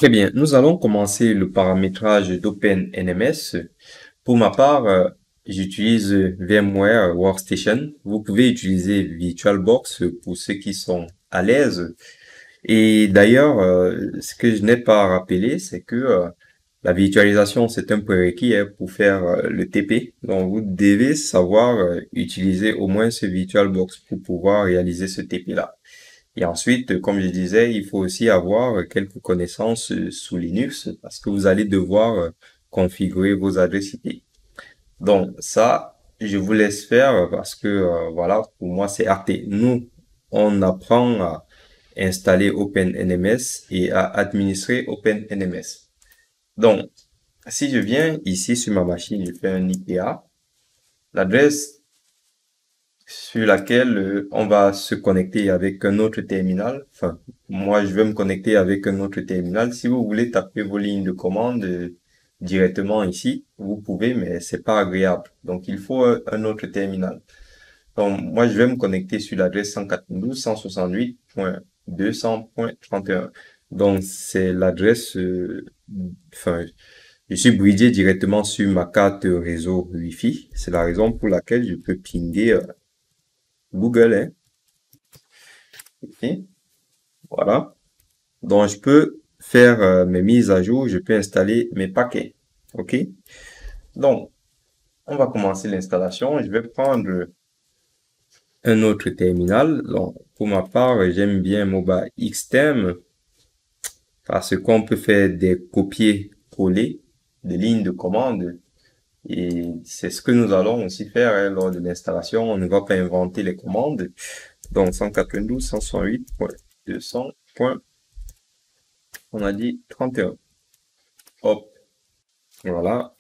Très bien, nous allons commencer le paramétrage d'OpenNMS. Pour ma part, j'utilise VMware Workstation. Vous pouvez utiliser VirtualBox pour ceux qui sont à l'aise. Et d'ailleurs, ce que je n'ai pas rappelé, c'est que la virtualisation, c'est un prérequis pour faire le TP. Donc, vous devez savoir utiliser au moins ce VirtualBox pour pouvoir réaliser ce TP-là. Et ensuite, comme je disais, il faut aussi avoir quelques connaissances sous Linux parce que vous allez devoir configurer vos adresses IP. Donc ça, je vous laisse faire parce que voilà, pour moi c'est arté. Nous, on apprend à installer OpenNMS et à administrer OpenNMS. Donc, si je viens ici sur ma machine, je fais un IPA, l'adresse sur laquelle on va se connecter avec un autre terminal. Enfin, moi, je vais me connecter avec un autre terminal. Si vous voulez taper vos lignes de commande directement ici, vous pouvez, mais c'est pas agréable. Donc, il faut un autre terminal. Donc, moi, je vais me connecter sur l'adresse 192.168.200.31. Donc, c'est l'adresse, enfin, je suis bridé directement sur ma carte réseau Wi-Fi. C'est la raison pour laquelle je peux pinguer Google, hein. Ok. Voilà. Donc, je peux faire mes mises à jour, je peux installer mes paquets. OK? Donc, on va commencer l'installation. Je vais prendre un autre terminal. Donc, pour ma part, j'aime bien Mobile Xterm parce qu'on peut faire des copier-coller de lignes de commande. Et c'est ce que nous allons aussi faire hein, lors de l'installation. On ne va pas inventer les commandes. Donc, 192.168.200. On a dit 31. Hop, voilà.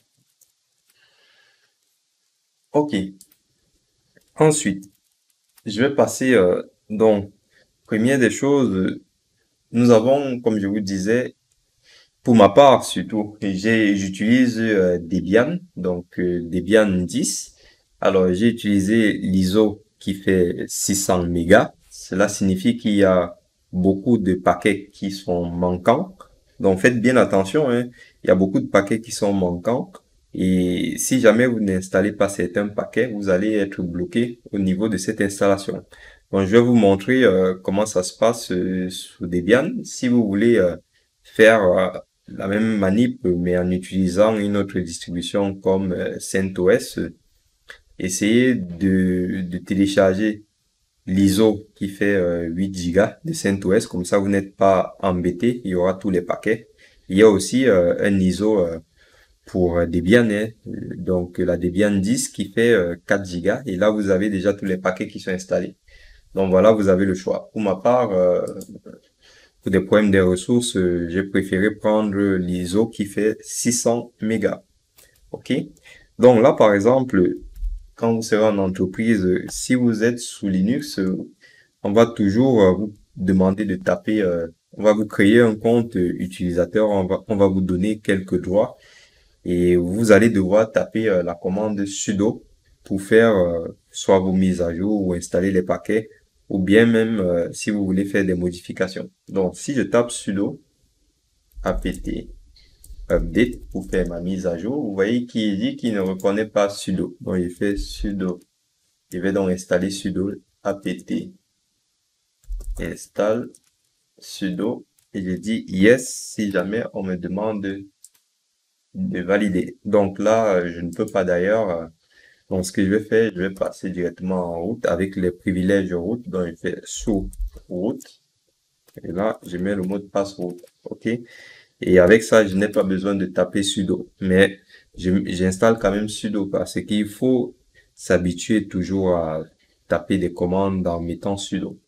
OK. Ensuite, je vais passer, donc, première des choses, nous avons, comme je vous disais, pour ma part surtout, j'utilise Debian, donc Debian 10. Alors, j'ai utilisé l'ISO qui fait 600 mégas. Cela signifie qu'il y a beaucoup de paquets qui sont manquants. Donc, faites bien attention, hein. Il y a beaucoup de paquets qui sont manquants. Et si jamais vous n'installez pas certains paquets, vous allez être bloqué au niveau de cette installation. Donc, je vais vous montrer comment ça se passe sous Debian. Si vous voulez faire la même manip, mais en utilisant une autre distribution comme CentOS, essayez de télécharger l'ISO qui fait 8 Go de CentOS, comme ça vous n'êtes pas embêté, il y aura tous les paquets. Il y a aussi un ISO pour Debian, hein, donc la Debian 10 qui fait 4 Go, et là vous avez déjà tous les paquets qui sont installés. Donc voilà, vous avez le choix. Pour ma part, pour des problèmes des ressources, j'ai préféré prendre l'ISO qui fait 600 mégas. OK? Donc là, par exemple, quand vous serez en entreprise, si vous êtes sous Linux, on va toujours vous demander de taper, on va vous créer un compte utilisateur, on va vous donner quelques droits et vous allez devoir taper la commande sudo pour faire soit vos mises à jour ou installer les paquets ou bien même si vous voulez faire des modifications. Donc, si je tape sudo apt update pour faire ma mise à jour, vous voyez qu'il dit qu'il ne reconnaît pas sudo. Donc, il fait sudo. Je vais donc installer sudo apt install sudo et je dis yes si jamais on me demande de valider. Donc là, je ne peux pas d'ailleurs. Donc, ce que je vais faire, je vais passer directement en route avec les privilèges route. Donc, je fais sous route. Et là, je mets le mot de passe route. OK? Et avec ça, je n'ai pas besoin de taper sudo. Mais j'installe quand même sudo parce qu'il faut s'habituer toujours à taper des commandes en mettant sudo.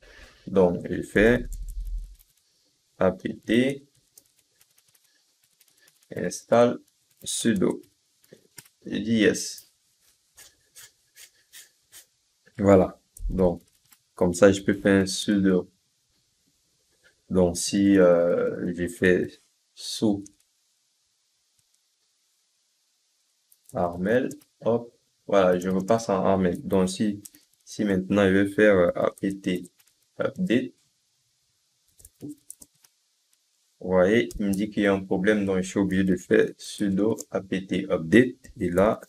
Donc, je fais apt install sudo. Je dis yes. Voilà. Donc, comme ça, je peux faire un sudo. Donc, si j'ai fait sous Armel, hop, voilà, je repasse en Armel. Donc, si maintenant je vais faire apt update, Vous voyez, il me dit qu'il y a un problème, donc je suis obligé de faire sudo apt update. Et là,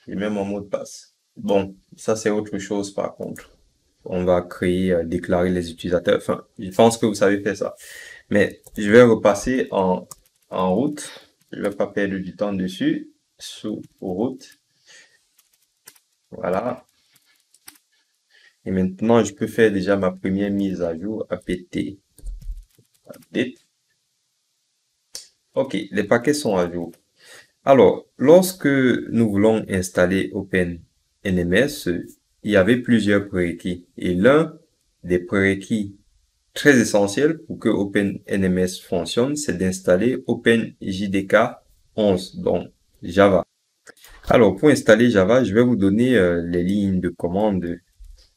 j'ai même mon mot de passe. Bon, ça c'est autre chose par contre. On va créer, déclarer les utilisateurs. Enfin, je pense que vous savez faire ça. Mais je vais repasser en route. Je vais pas perdre du temps dessus. Sous route. Voilà. Et maintenant, je peux faire déjà ma première mise à jour apt update. Ok, les paquets sont à jour. Alors, lorsque nous voulons installer OpenNMS, il y avait plusieurs prérequis. Et l'un des prérequis très essentiels pour que OpenNMS fonctionne, c'est d'installer OpenJDK 11, donc Java. Alors, pour installer Java, je vais vous donner les lignes de commande.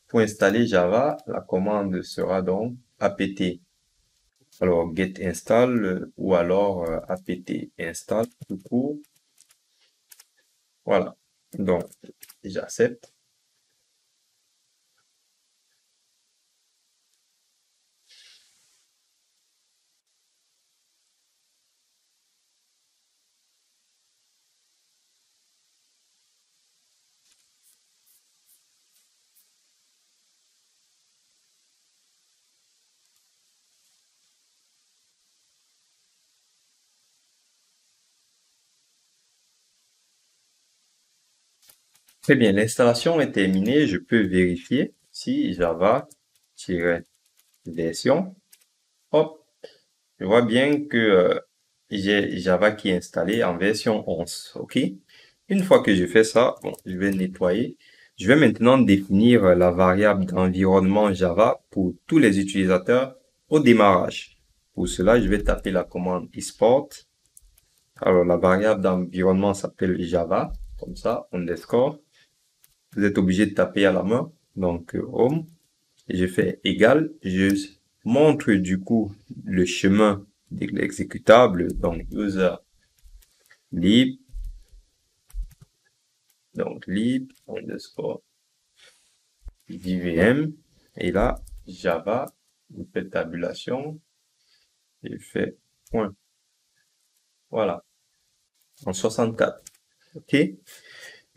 Pour installer Java, la commande sera donc apt. Alors, get install ou alors apt install tout court. Voilà. Donc, j'accepte. Très bien, l'installation est terminée. Je peux vérifier si Java-version. Hop, je vois bien que j'ai Java qui est installé en version 11. OK? Une fois que je fais ça, bon, je vais nettoyer. Je vais maintenant définir la variable d'environnement Java pour tous les utilisateurs au démarrage. Pour cela, je vais taper la commande export. Alors, la variable d'environnement s'appelle Java, comme ça, underscore. Vous êtes obligé de taper à la main. Donc, home. Et je fais égal. Je montre du coup le chemin de l'exécutable. Donc, user lib. Donc, lib underscore JVM. Et là, Java. Je fais tabulation. Et je fais point. Voilà. En 64. OK.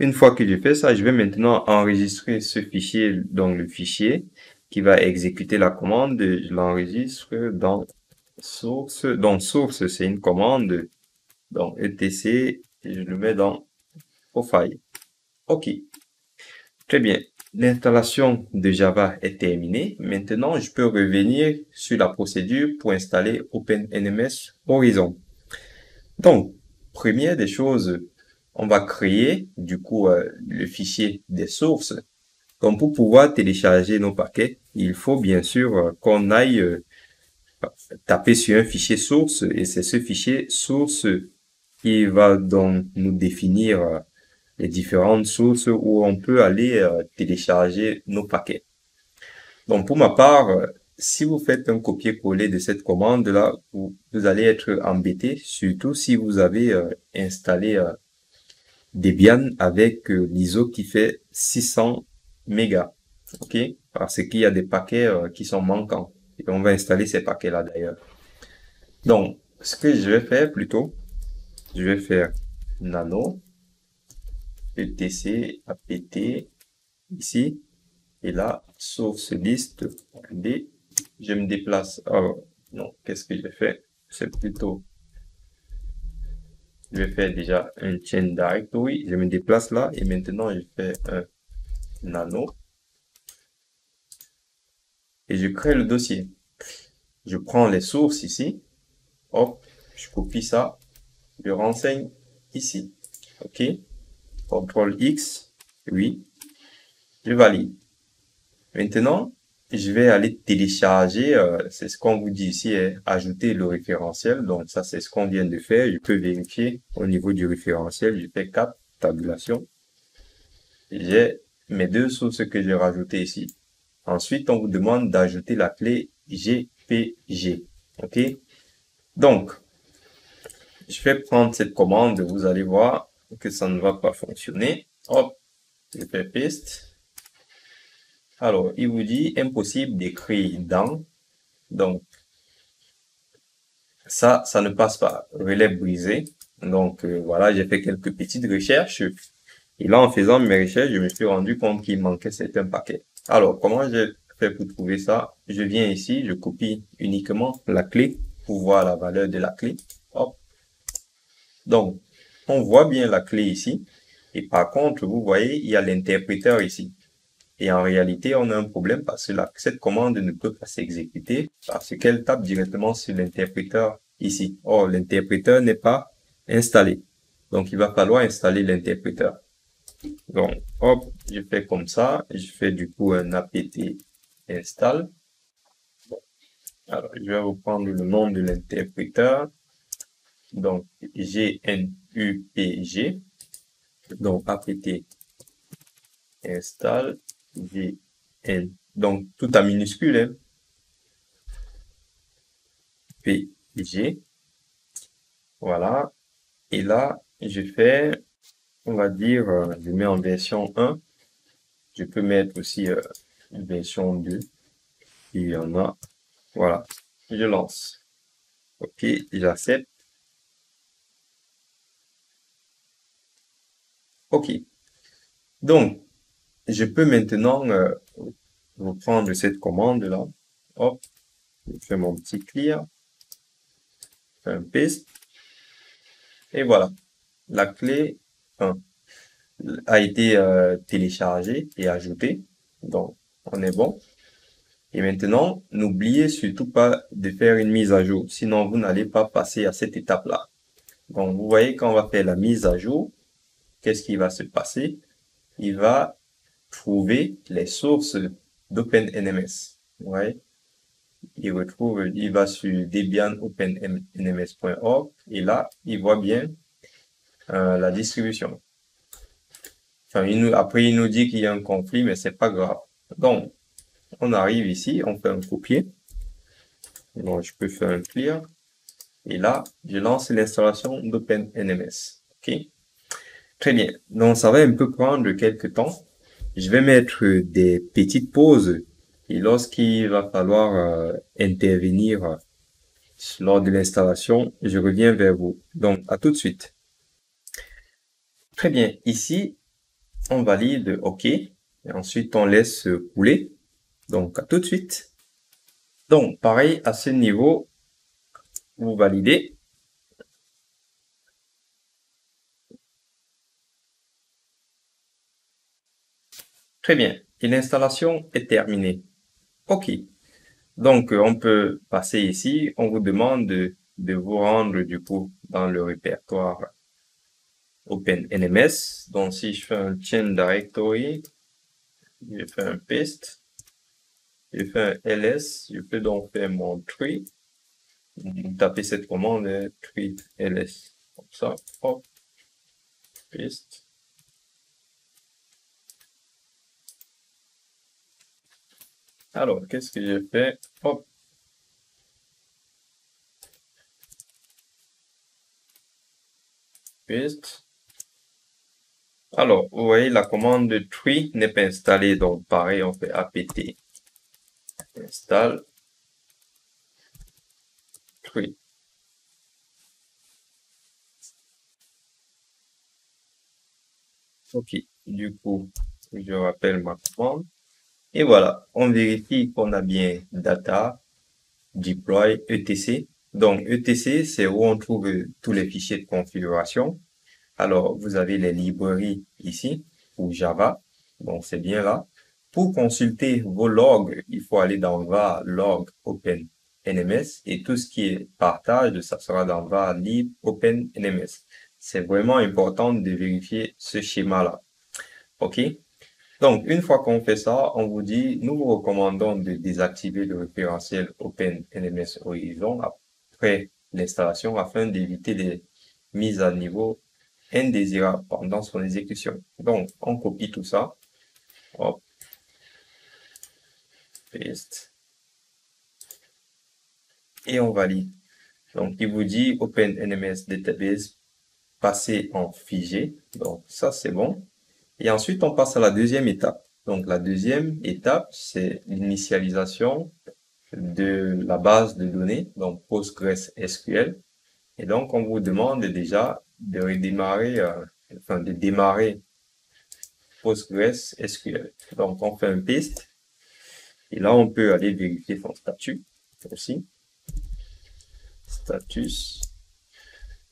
Une fois que j'ai fait ça, je vais maintenant enregistrer ce fichier, donc le fichier qui va exécuter la commande. Je l'enregistre dans source. Donc source, c'est une commande. Donc etc. Et je le mets dans profile. OK. Très bien. L'installation de Java est terminée. Maintenant, je peux revenir sur la procédure pour installer OpenNMS Horizon. Donc, première des choses, on va créer du coup le fichier des sources. Donc, pour pouvoir télécharger nos paquets, il faut bien sûr qu'on aille taper sur un fichier source et c'est ce fichier source qui va donc nous définir les différentes sources où on peut aller télécharger nos paquets. Donc, pour ma part, si vous faites un copier-coller de cette commande-là, vous allez être embêté, surtout si vous avez installé Debian avec l'ISO qui fait 600 mégas. OK? Parce qu'il y a des paquets qui sont manquants. Et on va installer ces paquets-là d'ailleurs. Donc, ce que je vais faire plutôt, je vais faire nano etc apt ici et là source liste d. Je me déplace. Alors, non, qu'est-ce que j'ai fait? C'est plutôt, je vais faire déjà un chain directory. Je me déplace là et maintenant je fais un nano et je crée le dossier. Je prends les sources ici. Hop, je copie ça. Je renseigne ici. OK. CTRL X. Oui. Je valide. Maintenant, je vais aller télécharger, c'est ce qu'on vous dit ici, ajouter le référentiel. Donc ça, c'est ce qu'on vient de faire. Je peux vérifier au niveau du référentiel. Je fais cap, tabulation. J'ai mes deux sources que j'ai rajoutées ici. Ensuite, on vous demande d'ajouter la clé GPG. OK? Donc, je vais prendre cette commande. Vous allez voir que ça ne va pas fonctionner. Hop, je fais paste. Alors, il vous dit impossible d'écrire dans. Donc, ça ne passe pas. Relais brisé. Donc voilà, j'ai fait quelques petites recherches. Et là, en faisant mes recherches, je me suis rendu compte qu'il manquait certains paquets. Alors, comment j'ai fait pour trouver ça? Je viens ici, je copie uniquement la clé pour voir la valeur de la clé. Hop. Donc, on voit bien la clé ici. Et par contre, vous voyez, il y a l'interpréteur ici. Et en réalité, on a un problème parce que cette commande ne peut pas s'exécuter parce qu'elle tape directement sur l'interpréteur ici. Or, l'interpréteur n'est pas installé. Donc, il va falloir installer l'interpréteur. Donc, hop, je fais comme ça. Je fais du coup un apt install. Alors, je vais reprendre le nom de l'interpréteur. Donc, GNUPG. Donc, apt install GN. Donc, tout en minuscule, hein. PG. Voilà. Et là, je fais, on va dire, je mets en version 1. Je peux mettre aussi une version 2. Il y en a. Voilà. Je lance. OK, j'accepte. OK. Donc, je peux maintenant reprendre cette commande-là. Hop, je fais mon petit clear. Je fais un paste. Et voilà. La clé 1 a été téléchargée et ajoutée. Donc, on est bon. Et maintenant, n'oubliez surtout pas de faire une mise à jour. Sinon, vous n'allez pas passer à cette étape-là. Donc, vous voyez, quand on va faire la mise à jour, qu'est-ce qui va se passer? Il va trouver les sources d'OpenNMS. Vous voyez? Il va sur Debian OpenNMS.org et là, il voit bien la distribution. Enfin, après, il nous dit qu'il y a un conflit, mais c'est pas grave. Donc, on arrive ici, on fait un copier. Donc, je peux faire un clear. Et là, je lance l'installation d'OpenNMS. OK? Très bien. Donc, ça va un peu prendre quelques temps. Je vais mettre des petites pauses. Et lorsqu'il va falloir intervenir lors de l'installation, je reviens vers vous. Donc, à tout de suite. Très bien. Ici, on valide OK. Et ensuite, on laisse couler. Donc, à tout de suite. Donc, pareil, à ce niveau, vous validez. Très bien. Et l'installation est terminée. OK. Donc, on peut passer ici. On vous demande de vous rendre du coup dans le répertoire OpenNMS. Donc, si je fais un change directory, je fais un paste, je fais un ls, je peux donc faire mon tree. Taper cette commande, tree ls. Comme ça, hop, paste. Alors, qu'est-ce que je fais? Hop. Paste. Alors, vous voyez, la commande tree n'est pas installée. Donc, pareil, on fait apt install tree. OK. Du coup, je rappelle ma commande. Et voilà, on vérifie qu'on a bien data, deploy, etc. Donc, etc, c'est où on trouve tous les fichiers de configuration. Alors, vous avez les librairies ici pour Java. Donc, c'est bien là. Pour consulter vos logs, il faut aller dans var log open nms et tout ce qui est partage, ça sera dans var lib open nms. C'est vraiment important de vérifier ce schéma-là. OK? Donc, une fois qu'on fait ça, on vous dit, nous vous recommandons de désactiver le référentiel OpenNMS Horizon après l'installation afin d'éviter des mises à niveau indésirables pendant son exécution. Donc, on copie tout ça. Hop. Paste. Et on valide. Donc, il vous dit OpenNMS Database passer en figé. Donc, ça, c'est bon. Et ensuite, on passe à la deuxième étape. Donc, la deuxième étape, c'est l'initialisation de la base de données, donc PostgreSQL. Et donc, on vous demande déjà de redémarrer, de démarrer PostgreSQL. Donc, on fait un paste. Et là, on peut aller vérifier son statut aussi. Status.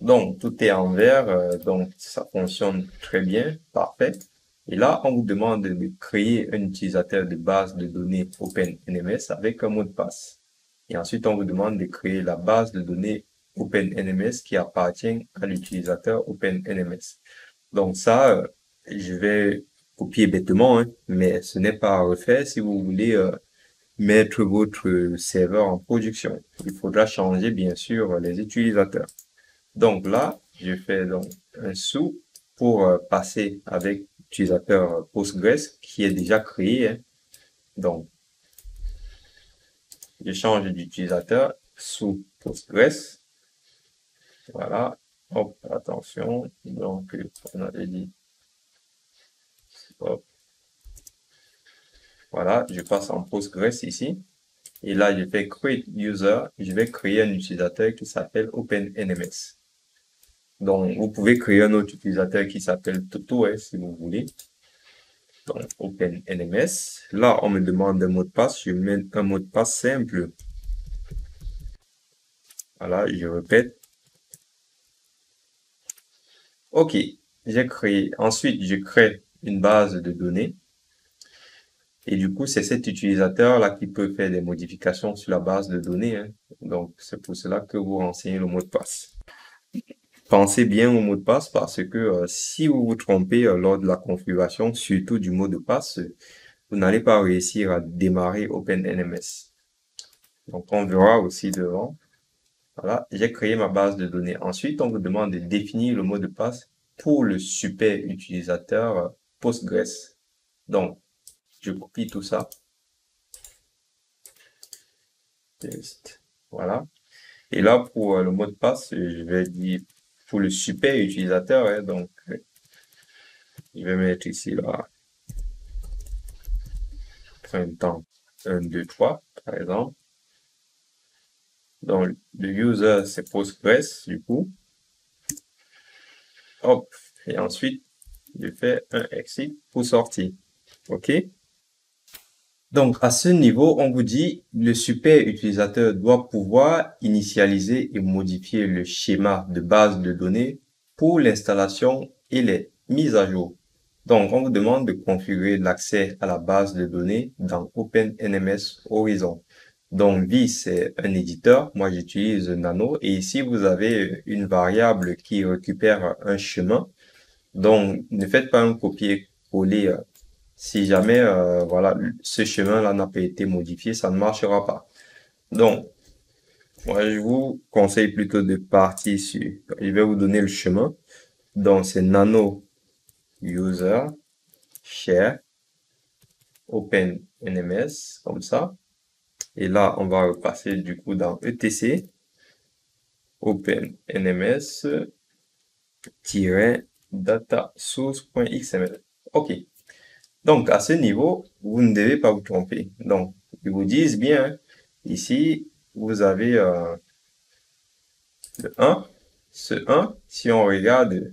Donc, tout est en vert, donc ça fonctionne très bien, parfait. Et là, on vous demande de créer un utilisateur de base de données OpenNMS avec un mot de passe. Et ensuite, on vous demande de créer la base de données OpenNMS qui appartient à l'utilisateur OpenNMS. Donc ça, je vais copier bêtement, hein, mais ce n'est pas à refaire si vous voulez mettre votre serveur en production. Il faudra changer, bien sûr, les utilisateurs. Donc là, je fais donc un sous pour passer avec l'utilisateur Postgres qui est déjà créé, hein. Donc, je change d'utilisateur sous Postgres. Voilà. Hop, attention. Donc, on avait dit. Hop. Voilà, je passe en Postgres ici. Et là, je fais create user. Je vais créer un utilisateur qui s'appelle OpenNMS. Donc, vous pouvez créer un autre utilisateur qui s'appelle Toto, hein, si vous voulez. Donc, OpenNMS. Là, on me demande un mot de passe. Je mets un mot de passe simple. Voilà, je répète. OK, j'ai créé. Ensuite, je crée une base de données. Et du coup, c'est cet utilisateur-là qui peut faire des modifications sur la base de données, hein. Donc, c'est pour cela que vous renseignez le mot de passe. Pensez bien au mot de passe parce que si vous vous trompez lors de la configuration, surtout du mot de passe, vous n'allez pas réussir à démarrer OpenNMS. Donc, on verra aussi devant. Voilà, j'ai créé ma base de données. Ensuite, on vous demande de définir le mot de passe pour le super utilisateur Postgres. Donc, je copie tout ça. Voilà. Et là, pour le mot de passe, je vais dire pour le super utilisateur, hein, donc, je vais mettre ici là, printemps 1, 2, 3, par exemple. Donc, le user, c'est Postgres, du coup. Hop. Et ensuite, je fais un exit pour sortir. OK? Donc, à ce niveau, on vous dit, le super utilisateur doit pouvoir initialiser et modifier le schéma de base de données pour l'installation et les mises à jour. Donc, on vous demande de configurer l'accès à la base de données dans OpenNMS Horizon. Donc, V, c'est un éditeur. Moi, j'utilise Nano. Et ici, vous avez une variable qui récupère un chemin. Donc, ne faites pas un copier-coller si jamais voilà, ce chemin-là n'a pas été modifié, ça ne marchera pas. Donc, moi, je vous conseille plutôt de partir sur... Je vais vous donner le chemin. Donc, c'est nano user share open nms, comme ça. Et là, on va repasser du coup dans etc open nms data source.xml. OK. Donc, à ce niveau, vous ne devez pas vous tromper. Donc, ils vous disent bien, ici, vous avez le 1. Ce 1, si on regarde,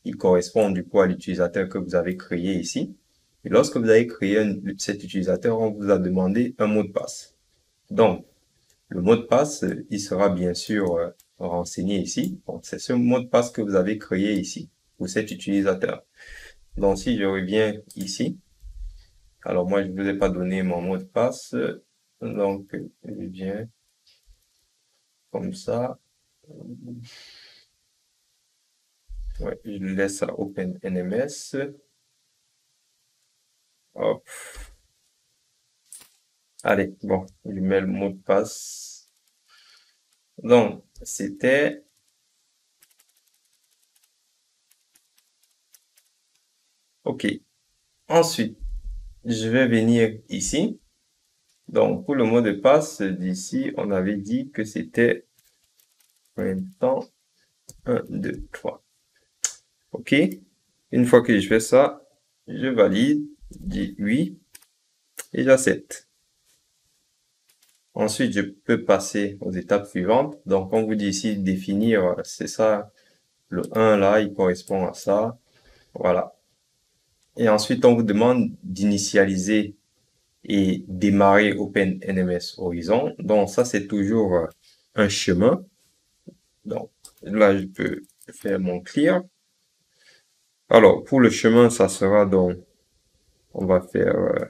il correspond du coup à l'utilisateur que vous avez créé ici. Et lorsque vous avez créé cet utilisateur, on vous a demandé un mot de passe. Donc, le mot de passe, il sera bien sûr renseigné ici. Donc, c'est ce mot de passe que vous avez créé ici pour cet utilisateur. Donc, si je reviens ici, alors moi, je ne vous ai pas donné mon mot de passe. Donc, je viens comme ça. Ouais, je le laisse à OpenNMS. Hop. Allez, bon, je mets le mot de passe. Donc, c'était... OK. Ensuite, je vais venir ici. Donc, pour le mot de passe, d'ici, on avait dit que c'était printemps 1, 2, 3. OK. Une fois que je fais ça, je valide, je dis oui et j'accepte. Ensuite, je peux passer aux étapes suivantes. Donc, on vous dit ici définir, c'est ça, le 1 là, il correspond à ça. Voilà. Et ensuite, on vous demande d'initialiser et démarrer OpenNMS Horizon. Donc, ça, c'est toujours un chemin. Donc, là, je peux faire mon clear. Alors, pour le chemin, ça sera donc, on va faire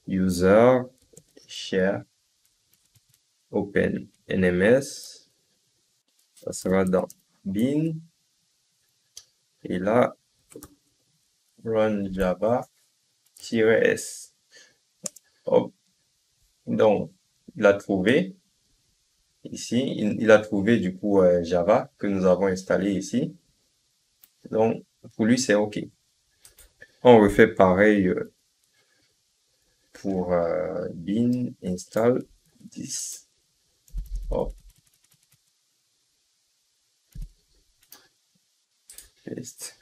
user share OpenNMS. Ça sera dans bin. Et là, run java-s. Hop. Donc, il a trouvé ici, il a trouvé du coup Java que nous avons installé ici. Donc, pour lui, c'est OK. On refait pareil pour bin install 10. Hop. Paste.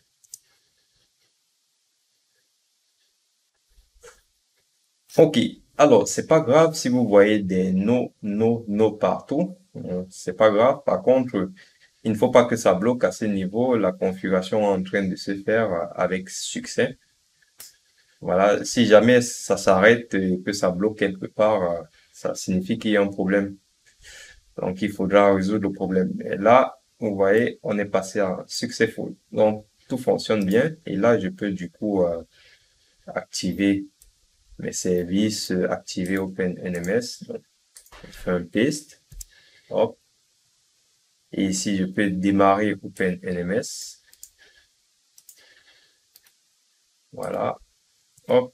OK. Alors, c'est pas grave si vous voyez des no partout. C'est pas grave. Par contre, il ne faut pas que ça bloque à ce niveau. La configuration est en train de se faire avec succès. Voilà. Si jamais ça s'arrête et que ça bloque quelque part, ça signifie qu'il y a un problème. Donc, il faudra résoudre le problème. Et là, vous voyez, on est passé à successful. Donc, tout fonctionne bien. Et là, je peux du coup activer mes services, activer OpenNMS. Donc, je fais un paste. Hop. Et ici, je peux démarrer OpenNMS. Voilà. Hop.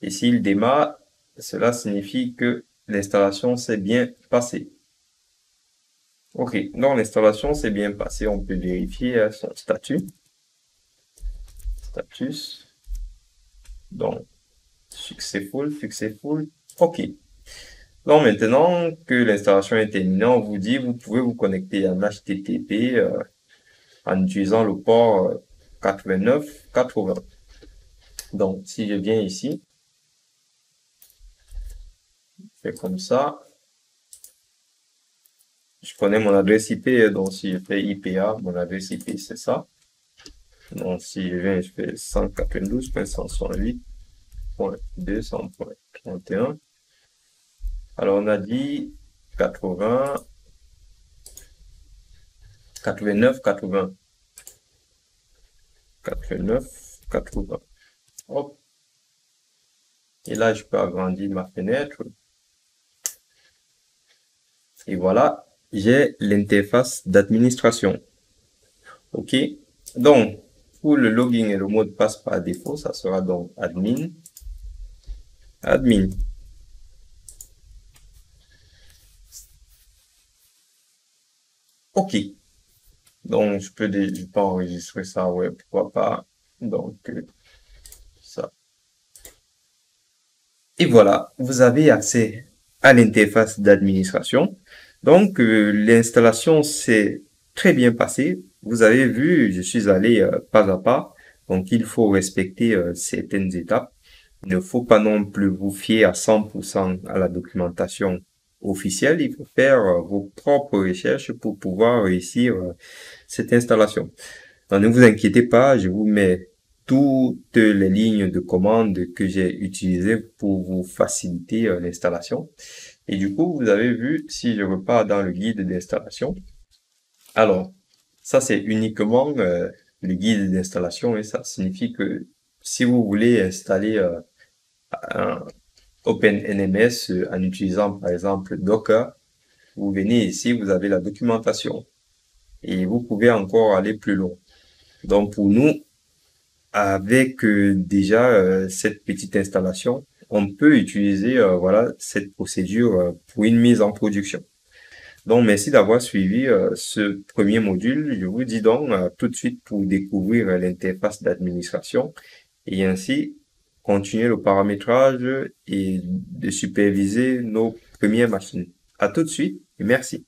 Et s'il démarre, cela signifie que l'installation s'est bien passée. OK. Donc, l'installation s'est bien passée. On peut vérifier son statut. Status. Donc, successful. OK. Donc, maintenant que l'installation est terminée, on vous dit, vous pouvez vous connecter en HTTP en utilisant le port 8980. Donc, si je viens ici, je fais comme ça. Je connais mon adresse IP, donc si je fais IPA, mon adresse IP, c'est ça. Donc, si je viens, je fais 192.168.200.31. Alors, on a dit 80, 89, 80. 89, 80. Hop. Et là, je peux agrandir ma fenêtre. Et voilà, j'ai l'interface d'administration. OK. Donc, pour le login et le mot de passe par défaut, ça sera donc admin. OK. Donc, je peux enregistrer ça, ouais, pourquoi pas. Donc, ça. Et voilà, vous avez accès à l'interface d'administration. Donc, l'installation s'est très bien passée. Vous avez vu, je suis allé pas à pas. Donc, il faut respecter certaines étapes. Il ne faut pas non plus vous fier à 100% à la documentation officielle. Il faut faire vos propres recherches pour pouvoir réussir cette installation. Donc, ne vous inquiétez pas, je vous mets toutes les lignes de commande que j'ai utilisées pour vous faciliter l'installation. Et du coup, vous avez vu, si je repars dans le guide d'installation, alors, ça c'est uniquement le guide d'installation et ça signifie que si vous voulez installer un OpenNMS en utilisant par exemple Docker, vous venez ici, vous avez la documentation et vous pouvez encore aller plus loin. Donc pour nous, avec déjà cette petite installation, on peut utiliser voilà cette procédure pour une mise en production. Donc merci d'avoir suivi ce premier module. Je vous dis donc tout de suite pour découvrir l'interface d'administration et ainsi continuer le paramétrage et de superviser nos premières machines. À tout de suite et merci.